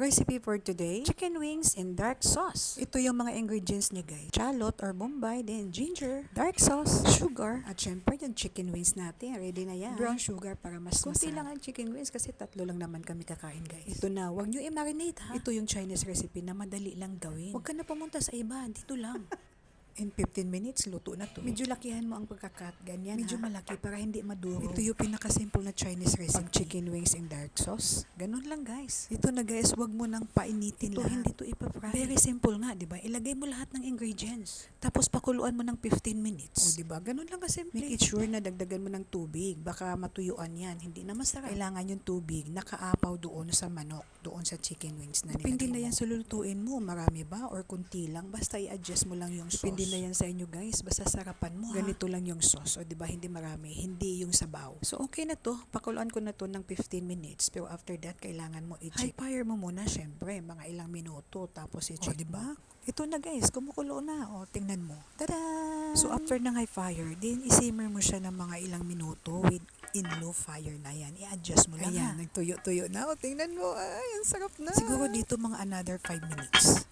Recipe for today, chicken wings in dark sauce. Ito yung mga ingredients niya guys. Shallot or bombay, then ginger, dark sauce, sugar, at syempre yung chicken wings natin. Ready na yan. Brown sugar para mas kunti lang ang chicken wings kasi tatlo lang naman kami kakain guys. Ito na, huwag nyo i-marinate ha. Ito yung Chinese recipe na madali lang gawin. Huwag ka na pumunta sa iba, dito lang. In 15 minutes, luto na to. Medyo lakihan mo ang pagkakat. Ganyan medyo malaki para hindi maduro. Ito yung pinakasimple na Chinese recipe. Chicken wings in dark sauce. Ganun lang guys. Ito na guys, wag mo nang painitin lahat. Hindi to ipafry. Very simple nga, di ba? Ilagay mo lahat ng ingredients. Tapos pakuluan mo ng 15 minutes. O di ba? Ganun lang kasimple. Make it sure na dagdagan mo ng tubig. Baka matuyuan yan. Hindi na masarap. Kailangan yung tubig nakaapaw doon sa manok. Doon sa chicken wings na nilagay mo. Depende na yan sa lulutuin mo. Marami ba? Or kunti lang. Basta i-adjust mo lang yung sauce. Depende na yan sa inyo guys, basta sarapan mo ha. Ganito lang yung sauce, o diba hindi marami, hindi yung sabaw. So okay na to, pakuluan ko na to ng 15 minutes, pero after that, kailangan mo i-check. High fire mo muna syempre, mga ilang minuto, tapos i-check. O diba? Ito na guys, kumukulo na, o tingnan mo. Tada! So after ng high fire, din isimmer mo siya ng mga ilang minuto with in low fire na yan. I-adjust mo lang. Ayan, nagtuyo-tuyo na, o tingnan mo, ay, ang sarap na. Siguro dito mga another 5 minutes.